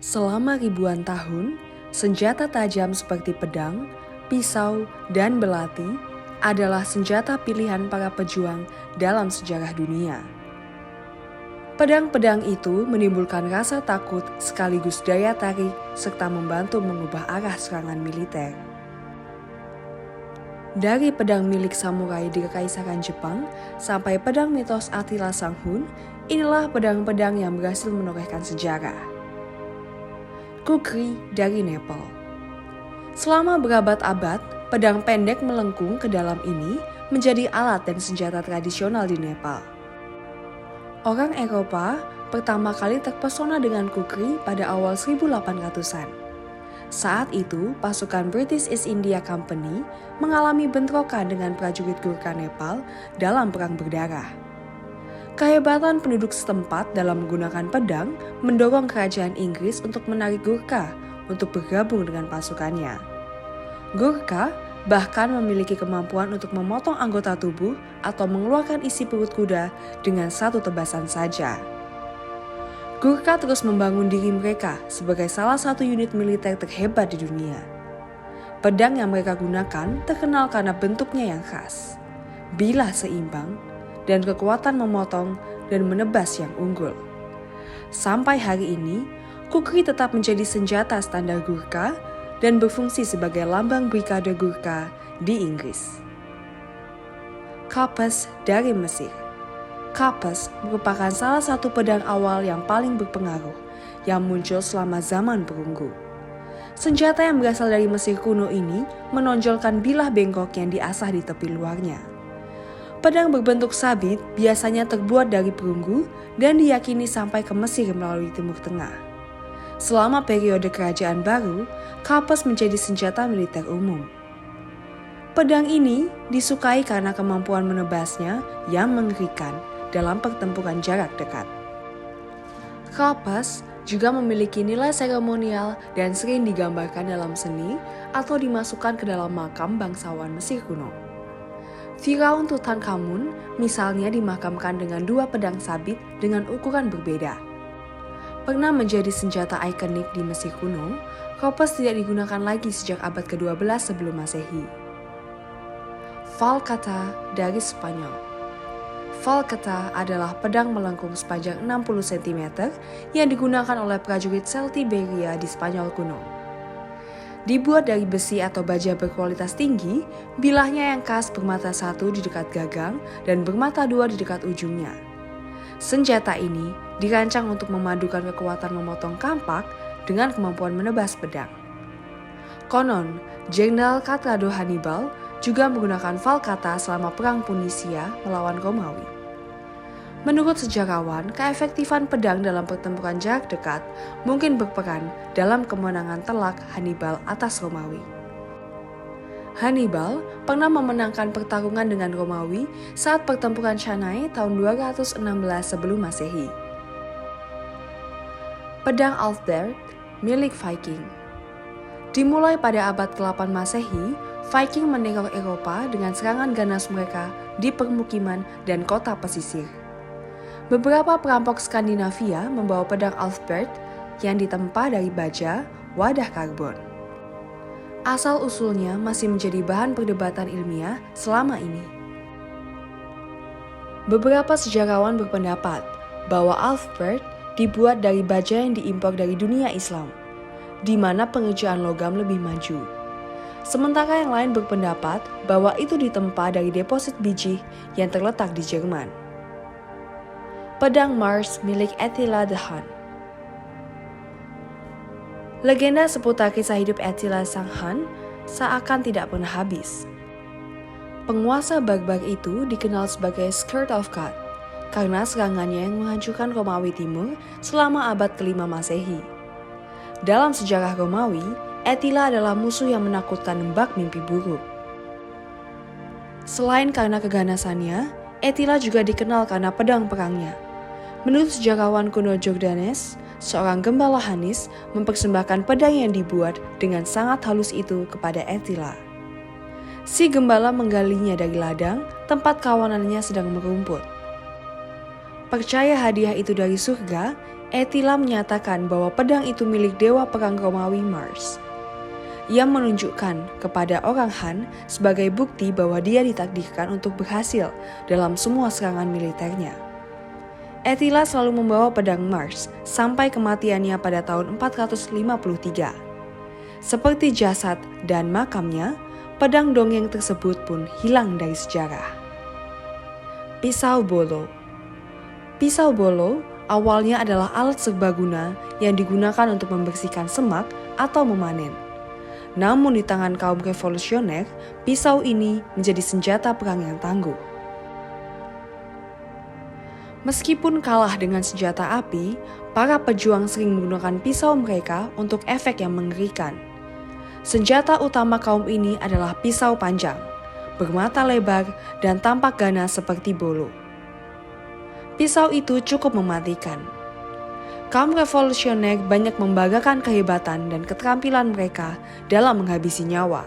Selama ribuan tahun, senjata tajam seperti pedang, pisau, dan belati adalah senjata pilihan para pejuang dalam sejarah dunia. Pedang-pedang itu menimbulkan rasa takut sekaligus daya tarik serta membantu mengubah arah serangan militer. Dari pedang milik samurai di Kekaisaran Jepang sampai pedang mitos Attila Sang Hun, inilah pedang-pedang yang berhasil menorehkan sejarah. Kukri dari Nepal. Selama berabad-abad, pedang pendek melengkung ke dalam ini menjadi alat dan senjata tradisional di Nepal. Orang Eropa pertama kali terpesona dengan kukri pada awal 1800-an. Saat itu, pasukan British East India Company mengalami bentrokan dengan prajurit Gurkha Nepal dalam perang berdarah. Kehebatan penduduk setempat dalam menggunakan pedang mendorong kerajaan Inggris untuk menarik Gurkha untuk bergabung dengan pasukannya. Gurkha bahkan memiliki kemampuan untuk memotong anggota tubuh atau mengeluarkan isi perut kuda dengan satu tebasan saja. Gurkha terus membangun diri mereka sebagai salah satu unit militer terhebat di dunia. Pedang yang mereka gunakan terkenal karena bentuknya yang khas, bilah seimbang, dan kekuatan memotong dan menebas yang unggul. Sampai hari ini, kukri tetap menjadi senjata standar Gurkha dan berfungsi sebagai lambang Brigade Gurkha di Inggris. Kopes dari Mesir. Kopes merupakan salah satu pedang awal yang paling berpengaruh yang muncul selama zaman perunggu. Senjata yang berasal dari Mesir kuno ini menonjolkan bilah bengkok yang diasah di tepi luarnya. Pedang berbentuk sabit biasanya terbuat dari perunggu dan diyakini sampai ke Mesir melalui Timur Tengah. Selama periode Kerajaan Baru, kopes menjadi senjata militer umum. Pedang ini disukai karena kemampuan menebasnya yang mengerikan dalam pertempuran jarak dekat. Kopes juga memiliki nilai seremonial dan sering digambarkan dalam seni atau dimasukkan ke dalam makam bangsawan Mesir kuno. Firaun Tutankhamun misalnya dimakamkan dengan dua pedang sabit dengan ukuran berbeda. Pernah menjadi senjata ikonik di Mesir kuno, kopes tidak digunakan lagi sejak abad ke-12 sebelum Masehi. Falcata dari Spanyol. Falcata adalah pedang melengkung sepanjang 60 cm yang digunakan oleh prajurit Celtiberia di Spanyol kuno. Dibuat dari besi atau baja berkualitas tinggi, bilahnya yang khas bermata satu di dekat gagang dan bermata dua di dekat ujungnya. Senjata ini dirancang untuk memadukan kekuatan memotong kampak dengan kemampuan menebas pedang. Konon, Jenderal Catrado Hannibal juga menggunakan falcata selama Perang Punisia melawan Romawi. Menurut sejarawan, keefektifan pedang dalam pertempuran jarak dekat mungkin berperan dalam kemenangan telak Hannibal atas Romawi. Hannibal pernah memenangkan pertarungan dengan Romawi saat pertempuran Cannae tahun 216 sebelum Masehi. Pedang Althberg milik Viking. Dimulai pada abad ke-8 Masehi, Viking meneror Eropa dengan serangan ganas mereka di permukiman dan kota pesisir. Beberapa perampok Skandinavia membawa pedang Althberg yang ditempa dari baja, wadah karbon. Asal-usulnya masih menjadi bahan perdebatan ilmiah selama ini. Beberapa sejarawan berpendapat bahwa Althberg dibuat dari baja yang diimpor dari dunia Islam, di mana pengerjaan logam lebih maju. Sementara yang lain berpendapat bahwa itu ditempa dari deposit biji yang terletak di Jerman. Pedang Mars milik Attila the Hun. Legenda seputar kisah hidup Attila Sang Hun seakan tidak pernah habis. Penguasa barbar itu dikenal sebagai Scourge of God karena serangannya yang menghancurkan Romawi Timur selama abad ke-5 Masehi. Dalam sejarah Romawi, Attila adalah musuh yang menakutkan bak mimpi buruk. Selain karena keganasannya, Attila juga dikenal karena pedang perangnya. Menurut sejarawan kuno Jordanes, seorang gembala Hanis mempersembahkan pedang yang dibuat dengan sangat halus itu kepada Attila. Si gembala menggalinya dari ladang tempat kawanannya sedang merumput. Percaya hadiah itu dari surga, Attila menyatakan bahwa pedang itu milik dewa perang Romawi Mars. Ia menunjukkan kepada orang Han sebagai bukti bahwa dia ditakdirkan untuk berhasil dalam semua serangan militernya. Attila selalu membawa pedang Mars sampai kematiannya pada tahun 453. Seperti jasad dan makamnya, pedang dongeng tersebut pun hilang dari sejarah. Pisau bolo. Pisau bolo awalnya adalah alat serbaguna yang digunakan untuk membersihkan semak atau memanen. Namun di tangan kaum revolusioner, pisau ini menjadi senjata perang yang tangguh. Meskipun kalah dengan senjata api, para pejuang sering menggunakan pisau mereka untuk efek yang mengerikan. Senjata utama kaum ini adalah pisau panjang, bermata lebar, dan tampak ganas seperti bolo. Pisau itu cukup mematikan. Kaum revolusioner banyak membanggakan kehebatan dan keterampilan mereka dalam menghabisi nyawa.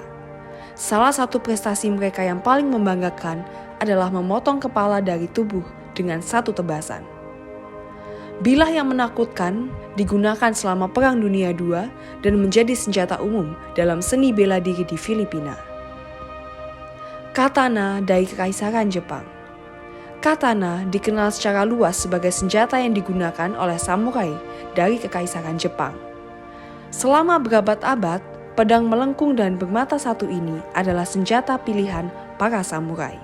Salah satu prestasi mereka yang paling membanggakan adalah memotong kepala dari tubuh dengan satu tebasan. Bilah yang menakutkan digunakan selama Perang Dunia II dan menjadi senjata umum dalam seni bela diri di Filipina. Katana dari Kekaisaran Jepang. Katana dikenal secara luas sebagai senjata yang digunakan oleh samurai dari Kekaisaran Jepang. Selama berabad-abad, pedang melengkung dan bermata satu ini adalah senjata pilihan para samurai.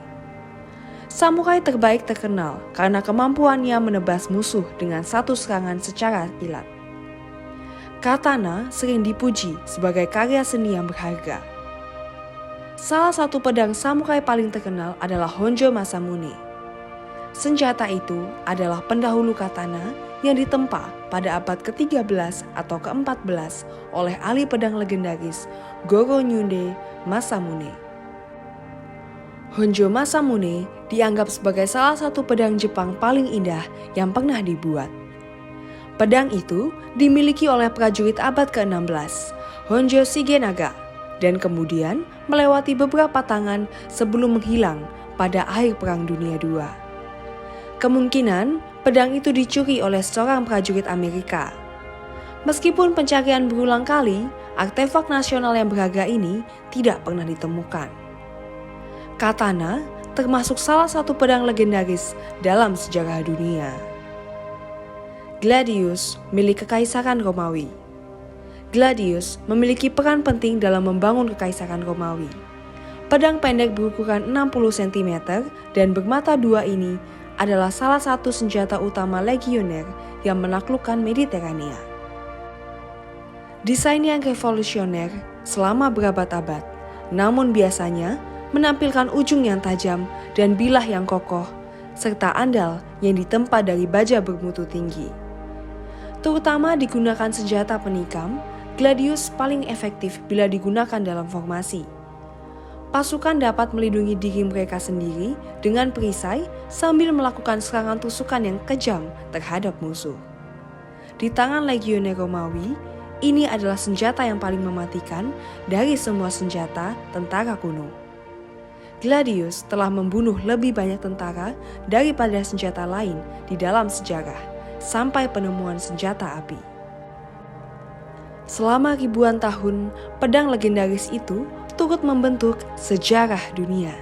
Samurai terbaik terkenal karena kemampuannya menebas musuh dengan satu serangan secara kilat. Katana sering dipuji sebagai karya seni yang berharga. Salah satu pedang samurai paling terkenal adalah Honjo Masamune. Senjata itu adalah pendahulu katana yang ditempa pada abad ke-13 atau ke-14 oleh ahli pedang legendaris Goro-Nyundo Masamune. Honjo Masamune dianggap sebagai salah satu pedang Jepang paling indah yang pernah dibuat. Pedang itu dimiliki oleh prajurit abad ke-16, Honjo Shigenaga, dan kemudian melewati beberapa tangan sebelum menghilang pada akhir Perang Dunia II. Kemungkinan pedang itu dicuri oleh seorang prajurit Amerika. Meskipun pencarian berulang kali, artefak nasional yang berharga ini tidak pernah ditemukan. Katana termasuk salah satu pedang legendaris dalam sejarah dunia. Gladius milik Kekaisaran Romawi. Gladius memiliki peran penting dalam membangun Kekaisaran Romawi. Pedang pendek berukuran 60 cm dan bermata dua ini adalah salah satu senjata utama legioner yang menaklukkan Mediterania. Desain yang revolusioner selama berabad-abad, namun biasanya menampilkan ujung yang tajam dan bilah yang kokoh, serta andal yang ditempa dari baja bermutu tinggi. Terutama digunakan senjata penikam, Gladius paling efektif bila digunakan dalam formasi. Pasukan dapat melindungi diri mereka sendiri dengan perisai sambil melakukan serangan tusukan yang kejam terhadap musuh. Di tangan legioner Romawi, ini adalah senjata yang paling mematikan dari semua senjata tentara kuno. Gladius telah membunuh lebih banyak tentara daripada senjata lain di dalam sejarah, sampai penemuan senjata api. Selama ribuan tahun, pedang legendaris itu turut membentuk sejarah dunia.